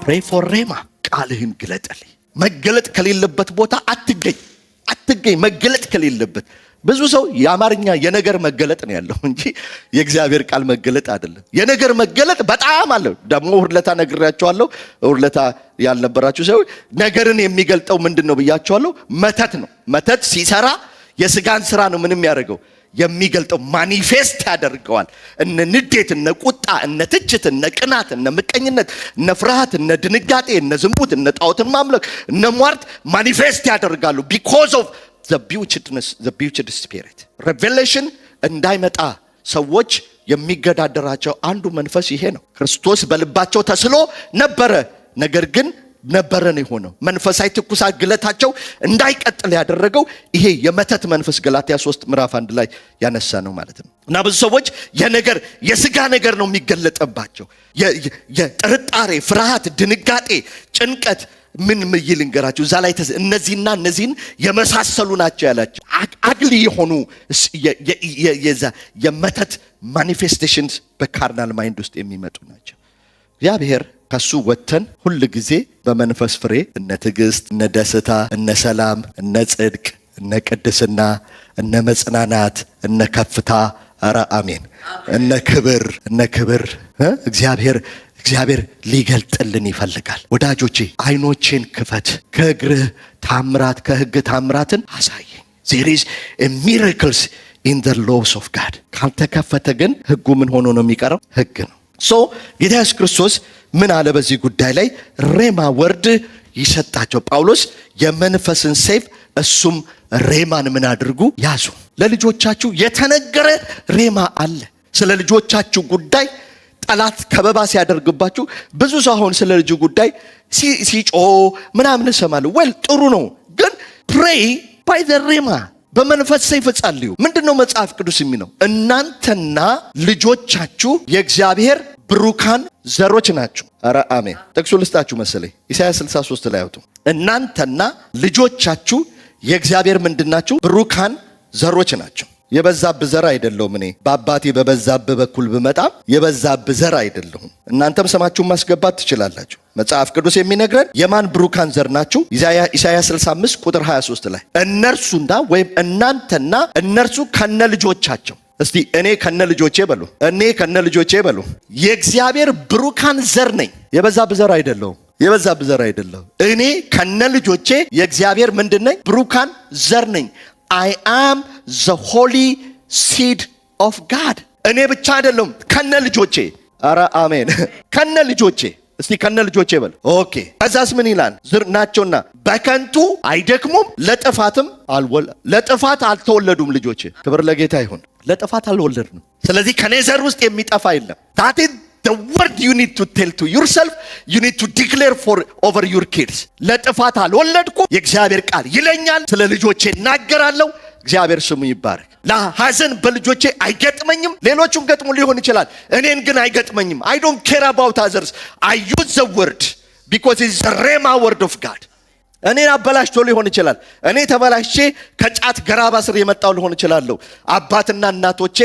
pray for ሬማ ቃልህን ግለጥልኝ። መገለጥ ከሌለበት ቦታ አትገኝ መገለጥ ከሌለበት። ብዙ ሰው የአማርኛ የነገር መገለጥ ነው ያለው እንጂ የእግዚአብሔር ቃል መገለጥ አይደለም። የነገር መገለጥ በጣም አለ። ደግሞ ሁርለታ ነግራችኋለሁ። ሁርለታ ያልነበራችሁ ሰው ነገርን የሚገልጠው ምንድነው ብያችኋለሁ። መተት ነው። መተት ሲሰራ የስጋን ስራ ነው ምንም ያደርገው የሚገልጠው ማኒፌስት ያደርገዋል። እነ ንዴት፣ እነ ቁጣ፣ እነ ትችት፣ እነ ቅናት፣ እነ ምቀኝነት፣ እነ ፍርሃት፣ እነ ድንጋጤ፣ እነ ዝሙት፣ እነ ጣዖትን ማምለክ፣ እነ ሟርት ማኒፌስት ያደርጋሉ because of the bewitched spirit. revelation እንዳይመጣ ሰዎች የሚገዳደራቸው አንዱ መንፈስ ይሄ ነው። ክርስቶስ በልባቸው ተስሎ ነበረ፣ ነገር ግን ነበረ ነው የሆነው። መንፈሳዊ ትኩሳት ግለታቸው እንዳይቀጥል ያደረገው ይሄ የመተት መንፈስ ገላትያ 3 ምዕራፍ 1 ላይ ያነሳ ነው ማለት ነው። እና ብዙ ሰዎች የነገር የስጋ ነገር ነው የሚገለጥባቸው። የጥርጣሬ፣ ፍርሃት፣ ድንጋጤ፣ ጭንቀት ምን ምይል እንገራችሁ እዛ ላይ እነዚህና እነዚህን የመሳሰሉ ናቸው ያላቸው አግሊ የሆኑ የመተት ማኒፌስቴሽንስ በካርናል ማይንድ ውስጥ የሚመጡ ናቸው። እግዚአብሔር ከሱ ወተን ሁሉ ጊዜ በመንፈስ ፍሬ እነ ትዕግስት፣ እነ ደስታ፣ እነ ሰላም፣ እነ ጽድቅ፣ እነ ቅድስና፣ እነ መጽናናት፣ እነ ከፍታ፣ ኧረ አሜን፣ እነ ክብር እግዚአብሔር ሊገልጥልን ይፈልጋል። ወዳጆቼ አይኖቼን ክፈት፣ ከእግርህ ታምራት ከህግ ታምራትን አሳየኝ። there is a miracles in the laws of God። ካልተከፈተ ግን ህጉ ምን ሆኖ ነው የሚቀረው? ህግ ነው። ጌታ ኢየሱስ ክርስቶስ ምን አለ በዚህ ጉዳይ ላይ? ሬማ ወርድ ይሰጣቸው። ጳውሎስ የመንፈስን ሰይፍ እሱም ሬማን ምን አድርጉ? ያዙ። ለልጆቻችሁ የተነገረ ሬማ አለ። ስለ ልጆቻችሁ ጉዳይ ጠላት ከበባ ሲያደርግባችሁ ብዙ ሰው አሁን ስለ ልጅ ጉዳይ ሲጮ ምናምን ሰማሉ። ጥሩ ነው፣ ግን pray by the ሬማ በመንፈስ ሰይፍ ጸልዩ። ምንድነው መጽሐፍ ቅዱስ የሚለው? እናንተና ልጆቻችሁ የእግዚአብሔር ብሩካን ዘሮች ናችሁ። ኧረ አሜን። ጥቅሱ ልስጣችሁ መሰለኝ። ኢሳይያስ 63 ላይ አውጡ። እናንተና ልጆቻችሁ የእግዚአብሔር ምንድናችሁ? ብሩካን ዘሮች ናቸው። የበዛብህ ዘር አይደለሁም። እኔ በአባቴ በበዛብህ በኩል ብመጣም የበዛብህ ዘር አይደለሁም። እናንተም ስማችሁን ማስገባት ትችላላችሁ። መጽሐፍ ቅዱስ የሚነግረን የማን ብሩካን ዘር ናችሁ? ኢሳይያስ 65 ቁጥር 23 ላይ እነርሱና ወይም እናንተና እነርሱ ከነ ልጆቻቸው። እስቲ እኔ ከነ ልጆቼ በሉ። እኔ ከነ ልጆቼ በሉ። የእግዚአብሔር ብሩካን ዘር ነኝ። የበዛብህ ዘር አይደለሁም። የበዛብህ ዘር አይደለሁም። እኔ ከነ ልጆቼ የእግዚአብሔር ምንድነኝ? ብሩካን ዘር ነኝ። I am the holy seed of God። እኔ ብቻ አይደለም ከነ ልጆቼ። ኧረ አሜን። ከነ ልጆቼ። እስቲ ከነ ልጆቼ በል። ኦኬ። ከዛስ ምን ይላል? ዝር ናቸውና በከንቱ አይደክሙም፣ ለጥፋት አልተወለዱም ልጆቼ። ክብር ለጌታ ይሁን። ለጥፋት አልወለድንም። ስለዚህ ከኔ ዘር ውስጥ የሚጠፋ የለም። that is the word you need to tell to yourself, you need to declare over your kids። ለጥፋት አልወለድኩም፣ የእግዚአብሔር ቃል ይለኛል። ስለ ልጆቼ እናገራለሁ። እግዚአብሔር ስሙ ይባረክ። ለሐዘን በልጆቼ አይገጥመኝም። ሌሎቹን ገጥሞ ሊሆን ይችላል፣ እኔን ግን አይገጥመኝም። I don't care about others. I use the word because it's the rhema word of God። እኔን አበላሽቶ ሊሆን ይችላል። እኔ ተበላሽቼ ከጫት ገራባ ስር የመጣው ሊሆን ይችላል። አባትና እናቶቼ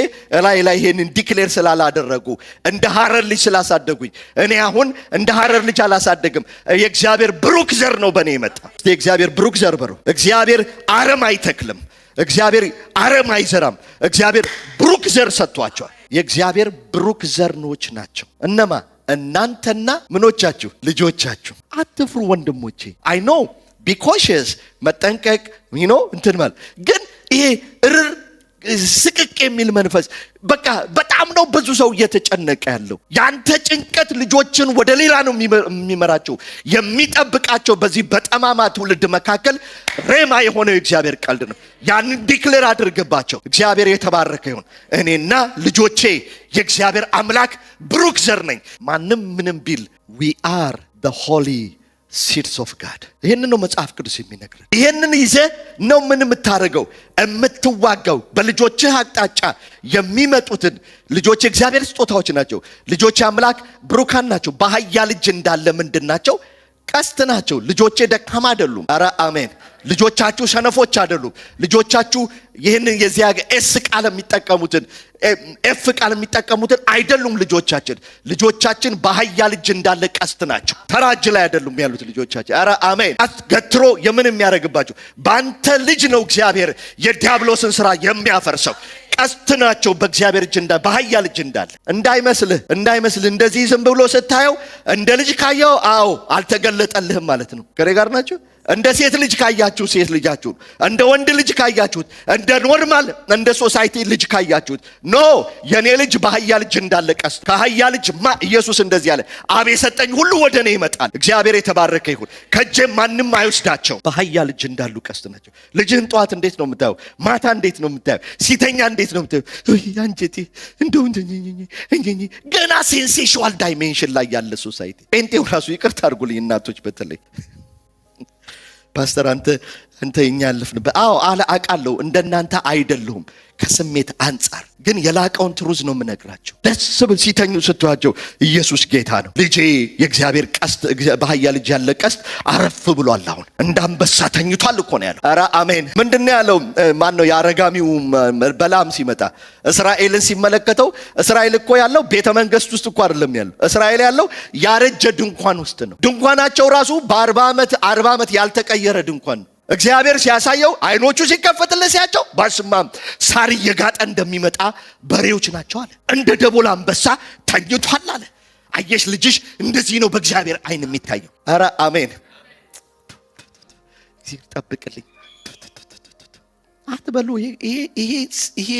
ላይ ይሄንን ዲክሌር ስላላደረጉ እንደ ሐረር ልጅ ስላሳደጉኝ እኔ አሁን እንደ ሐረር ልጅ አላሳደግም። የእግዚአብሔር ብሩክ ዘር ነው በእኔ የመጣ። የእግዚአብሔር ብሩክ ዘር በሩ። እግዚአብሔር አረም አይተክልም። እግዚአብሔር አረም አይዘራም። እግዚአብሔር ብሩክ ዘር ሰጥቷቸዋል። የእግዚአብሔር ብሩክ ዘርኖች ናቸው። እነማ? እናንተና ምኖቻችሁ? ልጆቻችሁ። አትፍሩ ወንድሞቼ። አይ ኖ ቢ ኮሽስ፣ መጠንቀቅ እንትን ማለት ግን ይሄ ስቅቅ የሚል መንፈስ በቃ በጣም ነው ብዙ ሰው እየተጨነቀ ያለው። ያንተ ጭንቀት ልጆችን ወደ ሌላ ነው የሚመራቸው የሚጠብቃቸው። በዚህ በጠማማ ትውልድ መካከል ሬማ የሆነው የእግዚአብሔር ቀልድ ነው። ያንን ዲክሌር አድርግባቸው። እግዚአብሔር የተባረከ ይሁን። እኔና ልጆቼ የእግዚአብሔር አምላክ ብሩክ ዘር ነኝ። ማንም ምንም ቢል we are the holy seeds of God። ይሄንን ነው መጽሐፍ ቅዱስ የሚነግረን። ይሄንን ይዘህ ነው ምን የምታደርገው? የምትዋጋው። በልጆችህ አቅጣጫ የሚመጡትን ልጆች እግዚአብሔር ስጦታዎች ናቸው። ልጆች አምላክ ብሩካን ናቸው። በኃያል እጅ እንዳለ ምንድን ናቸው? ቀስት ናቸው። ልጆቼ ደካማ አይደሉም። ኧረ አሜን። ልጆቻችሁ ሰነፎች አይደሉም። ልጆቻችሁ ይህንን የዚያ ኤስ ቃል የሚጠቀሙትን ኤፍ ቃል የሚጠቀሙትን አይደሉም። ልጆቻችን በኃያል እጅ እንዳለ ቀስት ናቸው። ተራጅ ላይ አይደሉም ያሉት ልጆቻችን። ኧረ አሜን። ገትሮ የምን የሚያደርግባቸው በአንተ ልጅ ነው እግዚአብሔር የዲያብሎስን ስራ የሚያፈርሰው። ቀስት ናቸው በእግዚአብሔር እጅ እንዳለ በኃያል እጅ እንዳለ። እንዳይመስልህ እንደዚህ ዝም ብሎ ስታየው እንደ ልጅ ካየው አዎ አልተገለጠልህም ማለት ነው። ከኔ ጋር ናቸው። እንደ ሴት ልጅ ካያችሁ ሴት ልጃችሁን፣ እንደ ወንድ ልጅ ካያችሁት፣ እንደ ኖርማል እንደ ሶሳይቲ ልጅ ካያችሁት፣ ኖ የኔ ልጅ በኃያል እጅ እንዳለ ቀስት። ከኃያል እጅ ኢየሱስ እንደዚህ አለ፣ አብ የሰጠኝ ሁሉ ወደ እኔ ይመጣል። እግዚአብሔር የተባረከ ይሁን። ከእጄም ማንም አይወስዳቸው። በኃያል እጅ እንዳሉ ቀስት ናቸው። ልጅህን ጠዋት እንዴት ነው የምታየው? ማታ እንዴት ነው የምታየው? ሲተኛ እንዴት ነው የምታየው? አንጀቴ እንደው ገና ሴንሴሽዋል ዳይሜንሽን ላይ ያለ ሶሳይቲ። ጴንጤው ራሱ ይቅርታ አድርጉልኝ እናቶች በተለይ ፓስተር አንተ እኛ ያለፍንበት አውቃለሁ እንደናንተ አይደለሁም። ከስሜት አንጻር ግን የላቀውን ትሩዝ ነው የምነግራቸው። ደስ ብል ሲተኙ ስትዋቸው ኢየሱስ ጌታ ነው። ልጄ የእግዚአብሔር ቀስት በኃያል እጅ ያለ ቀስት አረፍ ብሏል። አሁን እንዳንበሳ ተኝቷል እኮ ነው ያለው። ኧረ አሜን። ምንድነው ያለው? ማን ነው የአረጋሚው በላም ሲመጣ እስራኤልን ሲመለከተው፣ እስራኤል እኮ ያለው ቤተ መንግስት ውስጥ እኮ አይደለም ያለው። እስራኤል ያለው ያረጀ ድንኳን ውስጥ ነው። ድንኳናቸው ራሱ በ40 ዓመት ያልተቀየረ ድንኳን ነው። እግዚአብሔር ሲያሳየው አይኖቹ ሲከፈትለት ሲያቸው ባስማም ሳር እየጋጠ እንደሚመጣ በሬዎች ናቸው አለ። እንደ ደቦል አንበሳ ተኝቷል አለ። አየሽ ልጅሽ እንደዚህ ነው በእግዚአብሔር አይን የሚታየው። ኧረ አሜን። ጠብቅልኝ አትበሉ። ይሄ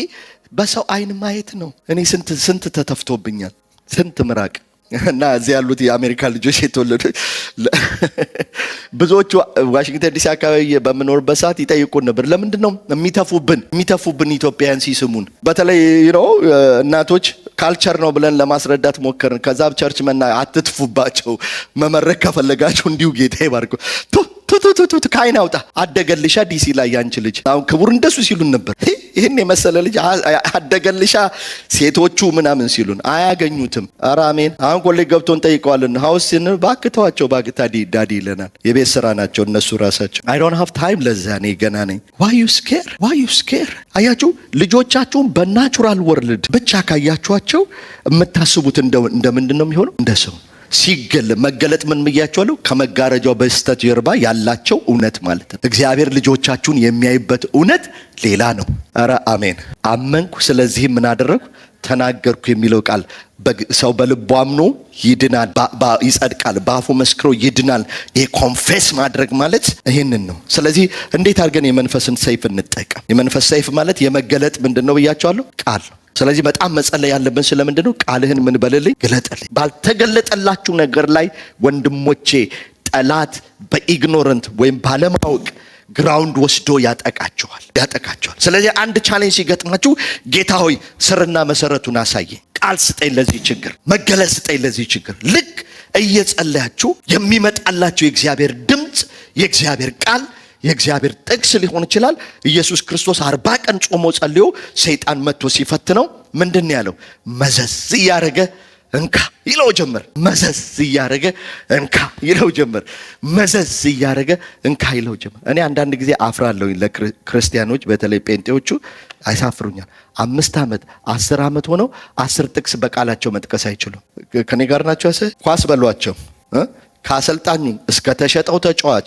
በሰው አይን ማየት ነው። እኔ ስንት ተተፍቶብኛል፣ ስንት ምራቅ እና እዚህ ያሉት የአሜሪካ ልጆች የተወለዱ ብዙዎቹ ዋሽንግተን ዲሲ አካባቢ በምኖርበት ሰዓት ይጠይቁን ነበር፣ ለምንድን ነው የሚተፉብን ኢትዮጵያውያን ሲስሙን። በተለይ እናቶች ካልቸር ነው ብለን ለማስረዳት ሞከርን። ከዛ ቸርች አትትፉባቸው፣ መመረቅ ከፈለጋችሁ እንዲሁ ጌታ ይባርኩ ቱቱቱቱ ካይን አውጣ አደገልሻ ዲሲ ላይ ያንቺ ልጅ አሁን ክቡር እንደሱ ሲሉን ነበር። ይሄን የመሰለ ልጅ አደገልሻ ሴቶቹ ምናምን ሲሉን አያገኙትም። ኧረ አሜን። አሁን ኮሌጅ ገብቶን ጠይቀዋልና ሀውስን ባክተዋቸው ዳዲ ይለናል። የቤት ስራ ናቸው እነሱ ራሳቸው። አይ ዶንት ሃቭ ታይም ለዛ እኔ ገና ነኝ። ዋይ ዩ ስኬር አያችሁ፣ ልጆቻችሁን በናቹራል ወርልድ ብቻ ካያችኋቸው የምታስቡት እንደምንድን ነው የሚሆነው? እንደ ሰው መገለጥ ምን ብያቸዋለሁ? ከመጋረጃው በስተጀርባ ያላቸው እውነት ማለት ነው። እግዚአብሔር ልጆቻችሁን የሚያይበት እውነት ሌላ ነው። ኧረ አሜን። አመንኩ ስለዚህ ምን አደረግኩ? ተናገርኩ የሚለው ቃል ሰው በልቡ አምኖ ይድናል፣ ይጸድቃል፣ በአፉ መስክሮ ይድናል። ይሄ ኮንፌስ ማድረግ ማለት ይሄንን ነው። ስለዚህ እንዴት አድርገን የመንፈስን ሰይፍ እንጠቀም? የመንፈስ ሰይፍ ማለት የመገለጥ ምንድነው ብያቸዋለሁ? ቃል ነው። ስለዚህ በጣም መጸለይ ያለብን ስለምንድን ነው? ቃልህን ምን በልልኝ? ግለጥልኝ። ባልተገለጠላችሁ ነገር ላይ ወንድሞቼ ጠላት በኢግኖረንት ወይም ባለማወቅ ግራውንድ ወስዶ ያጠቃቸዋል። ስለዚህ አንድ ቻሌንጅ ሲገጥማችሁ ጌታ ሆይ ስርና መሰረቱን አሳየኝ፣ ቃል ስጠኝ ለዚህ ችግር፣ መገለጥ ስጠኝ ለዚህ ችግር። ልክ እየጸለያችሁ የሚመጣላችሁ የእግዚአብሔር ድምፅ፣ የእግዚአብሔር ቃል፣ የእግዚአብሔር ጥቅስ ሊሆን ይችላል። ኢየሱስ ክርስቶስ 40 ቀን ጾሞ ጸልዮ ሰይጣን መጥቶ ሲፈትነው ምንድን ያለው? መዘዝ እያረገ እንካ ይለው ጀመር። መዘዝ እያረገ እንካ ይለው ጀመር። መዘዝ እያረገ እንካ ይለው ጀመር። እኔ አንዳንድ ጊዜ አፍራለሁ ለክርስቲያኖች፣ በተለይ ጴንጤዎቹ አይሳፍሩኛል። 5 ዓመት 10 ዓመት ሆነው 10 ጥቅስ በቃላቸው መጥቀስ አይችሉም። ከኔ ጋር ናቸው። ኳስ በሏቸው ከአሰልጣኙ እስከ ተሸጠው ተጫዋች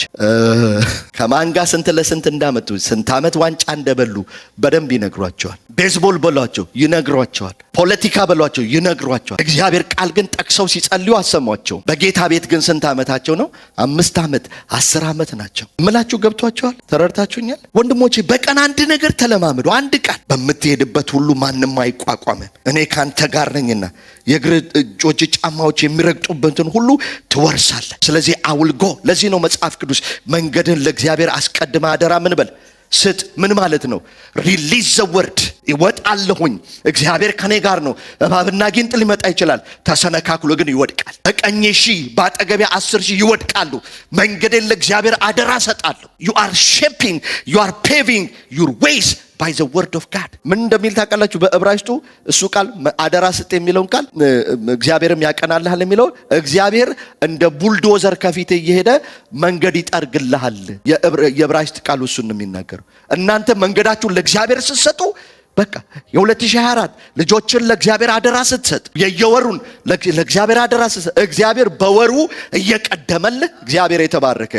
ከማን ጋር ስንት ለስንት እንዳመጡ ስንት ዓመት ዋንጫ እንደበሉ በደንብ ይነግሯቸዋል። ቤዝቦል በሏቸው ይነግሯቸዋል። ፖለቲካ በሏቸው ይነግሯቸዋል። እግዚአብሔር ቃል ግን ጠቅሰው ሲጸልዩ አሰሟቸው። በጌታ ቤት ግን ስንት ዓመታቸው ነው? 5 ዓመት 10 ዓመት ናቸው። እምላችሁ ገብቷቸዋል? ተረድታችሁኛል? ወንድሞቼ በቀን አንድ ነገር ተለማመዱ። አንድ ቃል። በምትሄድበት ሁሉ ማንም አይቋቋምም፣ እኔ ካንተ ጋር ነኝና የእግር እጆች ጫማዎች የሚረግጡበትን ሁሉ ትወርሳለህ። ስለዚህ አውልጎ ለዚህ ነው መጽሐፍ ቅዱስ መንገድን ለእግዚአብሔር አስቀድመ አደራ ምን በል ስጥ። ምን ማለት ነው? ሪሊዝ ዘ ወርድ። ይወጣለሁኝ፣ እግዚአብሔር ከኔ ጋር ነው። እባብና ጊንጥ ሊመጣ ይችላል፣ ተሰነካክሎ ግን ይወድቃል። በቀኜ 1000 በአጠገቤ 10,000 ይወድቃሉ። መንገድን ለእግዚአብሔር አደራ ሰጣለሁ። you are shaping, you are paving your ways by the word of God። ምን እንደሚል ታውቃላችሁ? በዕብራይስጡ እሱ ቃል አደራ ስጥ የሚለውን ቃል እግዚአብሔርም ያቀናልሃል የሚለው እግዚአብሔር እንደ ቡልዶዘር ከፊት እየሄደ መንገድ ይጠርግልሃል። የዕብራይስጥ ቃል እሱን ነው የሚናገረው። እናንተ መንገዳችሁን ለእግዚአብሔር ስትሰጡ በቃ የ2024 ልጆችን ለእግዚአብሔር አደራ ስትሰጥ የየወሩን ለእግዚአብሔር አደራ ስትሰጥ እግዚአብሔር በወሩ እየቀደመልህ እግዚአብሔር የተባረከ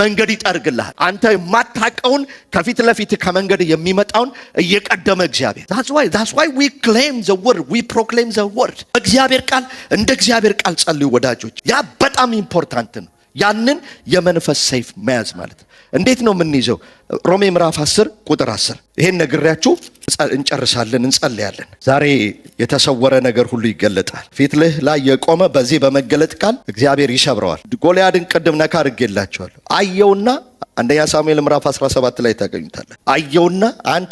መንገድ ይጠርግልሃል። አንተ የማታውቀውን ከፊት ለፊት ከመንገድ የሚመጣውን እየቀደመ እግዚአብሔር that's why we claim the word, we proclaim the word። እግዚአብሔር ቃል እንደ እግዚአብሔር ቃል ጸልዩ ወዳጆች። ያ በጣም ኢምፖርታንት ነው። ያንን የመንፈስ ሰይፍ መያዝ ማለት እንዴት ነው የምንይዘው? ሮሜ ምዕራፍ 10 ቁጥር 10 ይሄን ነግሬያችሁ እንጨርሳለን፣ እንጸልያለን። ዛሬ የተሰወረ ነገር ሁሉ ይገለጣል። ፊትልህ ላይ የቆመ በዚህ በመገለጥ ቃል እግዚአብሔር ይሰብረዋል። ጎልያድን ቅድም ነካ አድርጌላችኋለሁ። አየውና አንደኛ ሳሙኤል ምዕራፍ 17 ላይ ታገኙታለህ። አየውና አንተ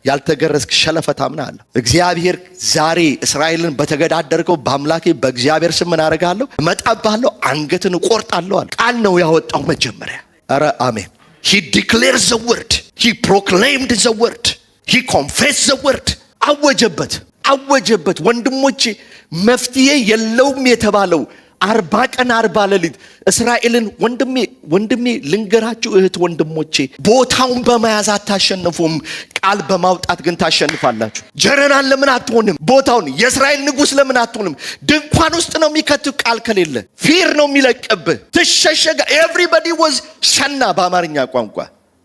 ያልተገረዝክ ሸለፈታም ነህ አለ እግዚአብሔር። ዛሬ እስራኤልን በተገዳደርከው በአምላኬ በእግዚአብሔር ስም ምን አደርጋለሁ? እመጣብሃለሁ፣ አንገትን እቆርጣለሁ አለ። ቃል ነው ያወጣው መጀመሪያ። ኧረ አሜን። He declared the word, he proclaimed the word, he confessed the word። አወጀበት። ወንድሞቼ መፍትሄ የለውም የተባለው 40 ቀን 40 ሌሊት እስራኤልን ወንድሜ ልንገራችሁ እህት ወንድሞቼ፣ ቦታውን በመያዝ አታሸንፉም፣ ቃል በማውጣት ግን ታሸንፋላችሁ። ጀነራል ለምን አትሆንም? ቦታውን የእስራኤል ንጉሥ ለምን አትሆንም? ድንኳን ውስጥ ነው የሚከትብ ቃል ከሌለ ፊር ነው የሚለቅብህ፣ ትሸሸጋ። ኤቭሪባዲ ወዝ ሸና በአማርኛ ቋንቋ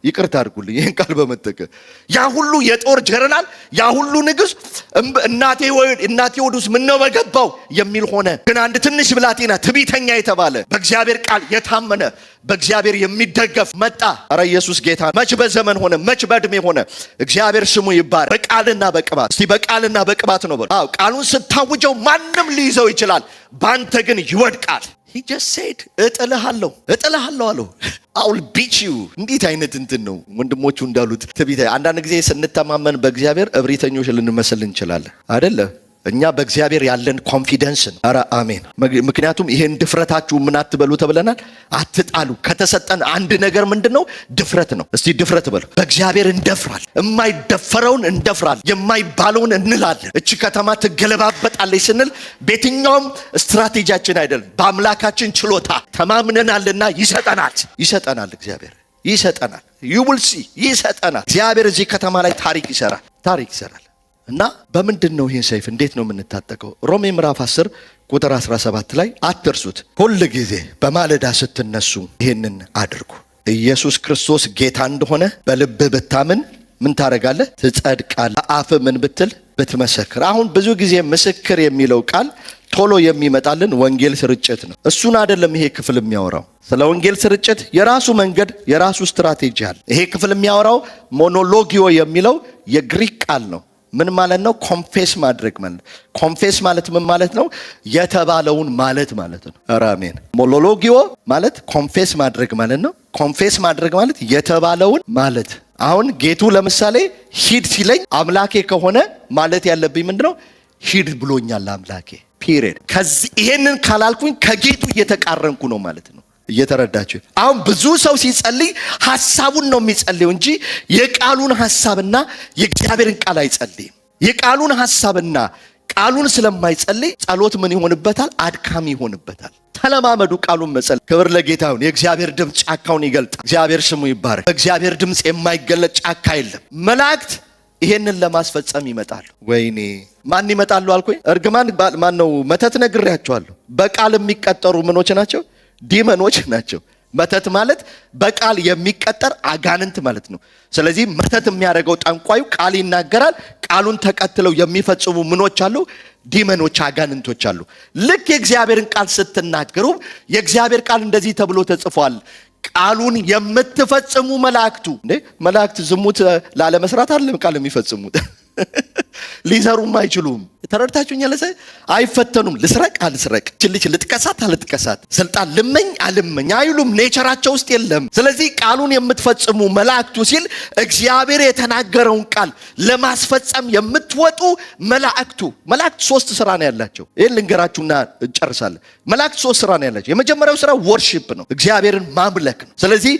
ይቅርታ አድርጉልኝ ይህን ቃል በመጠቀም ያ ሁሉ የጦር ጀነራል ያ ሁሉ ንጉሥ እናቴ ወዱስ ምነው በገባው የሚል ሆነ። ግን አንድ ትንሽ ብላቴና ትዕቢተኛ የተባለ በእግዚአብሔር ቃል የታመነ በእግዚአብሔር የሚደገፍ መጣ። ኧረ ኢየሱስ ጌታ። መች በዘመን ሆነ፣ መች በዕድሜ ሆነ። እግዚአብሔር ስሙ ይባረክ። በቃልና በቅባት እስቲ በቃልና በቅባት ነው በሉ። አዎ ቃሉን ስታውጀው ማንም ሊይዘው ይችላል፣ ባንተ ግን ይወድቃል። He just said እጥልሃለሁ አለው። I'll beat you። እንዴት አይነት እንትን ነው ወንድሞቹ እንዳሉት ትዕቢት። አንዳንድ ጊዜ ስንተማመን በእግዚአብሔር እብሪተኞች ልንመስል እንችላለን አይደለ? እኛ በእግዚአብሔር ያለን ኮንፊደንስ ነው። ኧረ አሜን። ምክንያቱም ይሄን ድፍረታችሁ ምን አትበሉ ተብለናል፣ አትጣሉ። ከተሰጠን አንድ ነገር ምንድነው? ድፍረት ነው። እስቲ ድፍረት በሉ። በእግዚአብሔር እንደፍራል። የማይደፈረውን እንደፍራል፣ የማይባለውን እንላለን። እቺ ከተማ ትገለባበጣለች ስንል በየትኛውም ስትራቴጂያችን አይደለም፣ በአምላካችን ችሎታ ተማምነናልና ይሰጠናል። እግዚአብሔር ይሰጠናል። you will see ይሰጠናል። እግዚአብሔር እዚህ ከተማ ላይ ታሪክ ይሰራል። እና በምንድን ነው ይህን ሰይፍ እንዴት ነው የምንታጠቀው? ሮሜ ምዕራፍ 10 ቁጥር 17 ላይ አትርሱት፣ ሁል ጊዜ በማለዳ ስትነሱ ይህንን አድርጉ። ኢየሱስ ክርስቶስ ጌታ እንደሆነ በልብህ ብታምን ምን ታደርጋለህ? ትጸድቃለህ። አፍህ ምን ብትል ብትመሰክር። አሁን ብዙ ጊዜ ምስክር የሚለው ቃል ቶሎ የሚመጣልን ወንጌል ስርጭት ነው። እሱን አይደለም ይሄ ክፍል የሚያወራው። ስለ ወንጌል ስርጭት የራሱ መንገድ የራሱ ስትራቴጂ አለ። ይሄ ክፍል የሚያወራው ሞኖሎጊዮ የሚለው የግሪክ ቃል ነው። ምን ማለት ነው? ኮንፌስ ማድረግ ማለት። ኮንፌስ ማለት ምን ማለት ነው? የተባለውን ማለት ነው። ኧረ አሜን። ሞኖሎጊዮ ማለት ኮንፌስ ማድረግ ማለት ነው። ኮንፌስ ማድረግ ማለት የተባለውን ማለት። አሁን ጌቱ ለምሳሌ ሂድ ሲለኝ አምላኬ ከሆነ ማለት ያለብኝ ምንድነው? ሂድ ብሎኛል አምላኬ ፒሪየድ። ከዚህ ይሄንን ካላልኩኝ ከጌቱ እየተቃረንኩ ነው ማለት ነው። እየተረዳችሁ? አሁን ብዙ ሰው ሲጸልይ ሐሳቡን ነው የሚጸልየው እንጂ የቃሉን ሐሳብና የእግዚአብሔርን ቃል አይጸልይም። የቃሉን ሐሳብና ቃሉን ስለማይጸልይ ጸሎት ምን ይሆንበታል? አድካሚ ይሆንበታል። ተለማመዱ ቃሉን መጸለይ። ክብር ለጌታ ይሁን። የእግዚአብሔር ድምፅ ጫካውን ይገልጣል። እግዚአብሔር ስሙ ይባረክ። በእግዚአብሔር ድምፅ የማይገለጥ ጫካ የለም። መላእክት ይሄንን ለማስፈጸም ይመጣሉ። ወይኔ ማን ይመጣሉ አልኩኝ? እርግማን ማን ነው? መተት ነግሬያቸዋለሁ። በቃል የሚቀጠሩ ምኖች ናቸው? ዲመኖች ናቸው። መተት ማለት በቃል የሚቀጠር አጋንንት ማለት ነው። ስለዚህ መተት የሚያደርገው ጠንቋዩ ቃል ይናገራል። ቃሉን ተከትለው የሚፈጽሙ ምኖች አሉ? ዲመኖች፣ አጋንንቶች አሉ። ልክ የእግዚአብሔርን ቃል ስትናገሩ የእግዚአብሔር ቃል እንደዚህ ተብሎ ተጽፏል። ቃሉን የምትፈጽሙ መላእክቱ። መላእክት ዝሙት ላለመስራት አይደለም ቃል የሚፈጽሙት ሊሰሩም አይችሉም። ተረድታችሁኛል? አይፈተኑም። ልስረቅ አልስረቅ፣ ልጅ ልጥቀሳት አልጥቀሳት፣ ስልጣን ልመኝ አልመኝ አይሉም። ኔቸራቸው ውስጥ የለም። ስለዚህ ቃሉን የምትፈጽሙ መላእክቱ ሲል እግዚአብሔር የተናገረውን ቃል ለማስፈጸም የምትወጡ መላእክቱ። መላእክት 3 ስራ ነው ያላቸው። ይህን ልንገራችሁና እንጨርሳለን። መላእክት 3 ስራ ነው ያላቸው። የመጀመሪያው ስራ ወርሺፕ ነው፣ እግዚአብሔርን ማምለክ ነው። ስለዚህ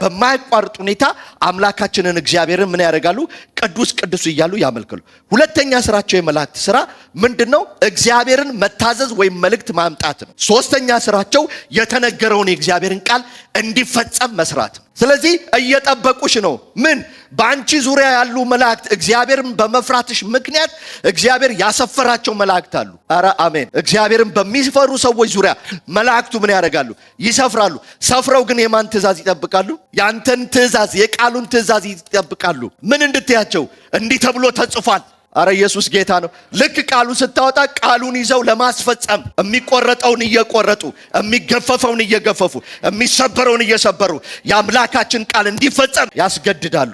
በማያቋርጥ ሁኔታ አምላካችንን እግዚአብሔርን ምን ያደርጋሉ? ቅዱስ ቅዱስ እያሉ ያመልካሉ። ሁለተኛ ስራቸው የመላእክት ስራ ምንድነው? እግዚአብሔርን መታዘዝ ወይም መልእክት ማምጣት ነው። ሶስተኛ ስራቸው የተነገረውን የእግዚአብሔርን ቃል እንዲፈጸም መስራት ነው። ስለዚህ እየጠበቁሽ ነው። ምን? በአንቺ ዙሪያ ያሉ መላእክት እግዚአብሔርን በመፍራትሽ ምክንያት እግዚአብሔር ያሰፈራቸው መላእክት አሉ። አረ አሜን። እግዚአብሔርን በሚፈሩ ሰዎች ዙሪያ መላእክቱ ምን ያደርጋሉ? ይሰፍራሉ። ሰፍረው ግን የማን ትእዛዝ ይጠብቃሉ? ያንተን ትእዛዝ፣ የቃሉን ትእዛዝ ይጠብቃሉ። ምን እንድትያቸው? እንዲህ ተብሎ ተጽፏል። አረ ኢየሱስ ጌታ ነው። ልክ ቃሉ ስታወጣ ቃሉን ይዘው ለማስፈጸም የሚቆረጠውን እየቆረጡ የሚገፈፈውን እየገፈፉ የሚሰበረውን እየሰበሩ የአምላካችን ቃል እንዲፈጸም ያስገድዳሉ።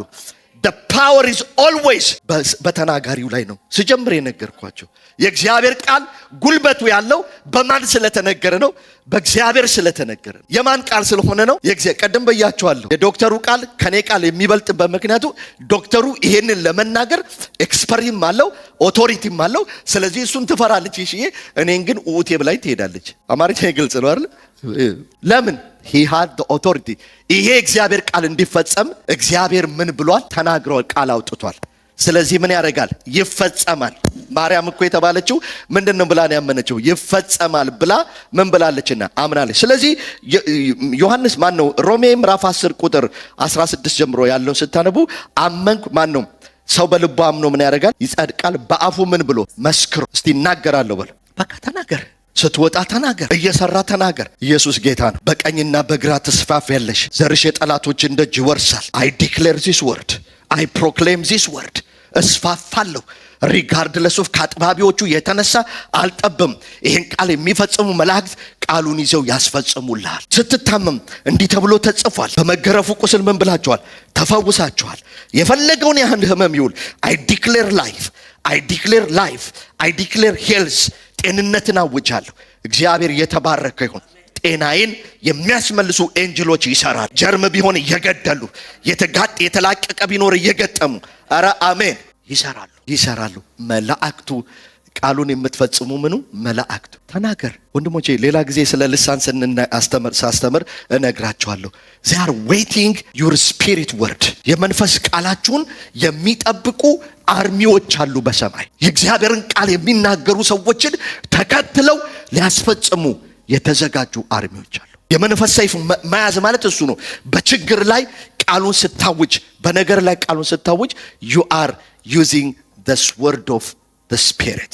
the power is always በተናጋሪው ላይ ነው። ስጀምር የነገርኳቸው የእግዚአብሔር ቃል ጉልበቱ ያለው በማን ስለተነገረ ነው? በእግዚአብሔር ስለተነገረ። የማን ቃል ስለሆነ ነው? የእግዚአብሔር። ቀደም በያቸዋለሁ። የዶክተሩ ቃል ከኔ ቃል የሚበልጥበት ምክንያቱ ዶክተሩ ይሄንን ለመናገር ኤክስፐሪም አለው፣ ኦቶሪቲም አለው። ስለዚህ እሱን ትፈራለች ይሽዬ፣ እኔን ግን ኡቴ ብላይ ትሄዳለች። አማርኛ ግልጽ ነው አይደል? ለምን? he had the authority። ይሄ እግዚአብሔር ቃል እንዲፈጸም እግዚአብሔር ምን ብሏል? ተናግሯል፣ ቃል አውጥቷል። ስለዚህ ምን ያደርጋል? ይፈጸማል። ማርያም እኮ የተባለችው ምንድነው ብላ ነው ያመነችው? ይፈጸማል ብላ ምን ብላለችና አምናለች። ስለዚህ ዮሐንስ ማን ነው? ሮሜ ምዕራፍ 10 ቁጥር 16 ጀምሮ ያለውን ስታነቡ አመንኩ ማን ነው? ሰው በልቡ አምኖ ምን ያደርጋል? ይጸድቃል። በአፉ ምን ብሎ መስክሮ። እስቲ እናገራለሁ በል። በቃ ተናገር። ስትወጣ ተናገር፣ እየሰራ ተናገር። ኢየሱስ ጌታ ነው። በቀኝና በግራ ትስፋፊያለሽ፣ ዘርሽ የጠላቶችን ደጅ ይወርሳል። አይ ዲክሌር ዚስ ወርድ፣ አይ ፕሮክሌም ዚስ ወርድ። እስፋፋለሁ ሪጋርድለስ ኦፍ ከአጥባቢዎቹ የተነሳ አልጠብም። ይህን ቃል የሚፈጽሙ መላእክት ቃሉን ይዘው ያስፈጽሙልሃል። ስትታመም እንዲህ ተብሎ ተጽፏል፣ በመገረፉ ቁስል ምን ብላችኋል? ተፈውሳችኋል። የፈለገውን ያህል ህመም ይውል። አይ ዲክሌር ላይፍ፣ አይ ዲክሌር ላይፍ፣ አይ ዲክሌር ሄልዝ። ጤንነትን አውጃለሁ። እግዚአብሔር የተባረከ ይሁን። ጤናዬን የሚያስመልሱ ኤንጅሎች ይሰራሉ። ጀርም ቢሆን እየገደሉ የተላቀቀ ቢኖር እየገጠሙ፣ አረ አሜን፣ ይሰራሉ። መላእክቱ ቃሉን የምትፈጽሙ ምኑ? መላእክቱ። ተናገር ወንድሞቼ። ሌላ ጊዜ ስለ ልሳን ሳስተምር እነግራቸዋለሁ። they are waiting your spirit word። የመንፈስ ቃላችሁን የሚጠብቁ አርሚዎች አሉ በሰማይ። የእግዚአብሔርን ቃል የሚናገሩ ሰዎችን ተከትለው ሊያስፈጽሙ የተዘጋጁ አርሚዎች አሉ። የመንፈስ ሰይፍ መያዝ ማለት እሱ ነው። በችግር ላይ ቃሉን ስታውጅ፣ በነገር ላይ ቃሉን ስታውጅ you are using the word of the spirit።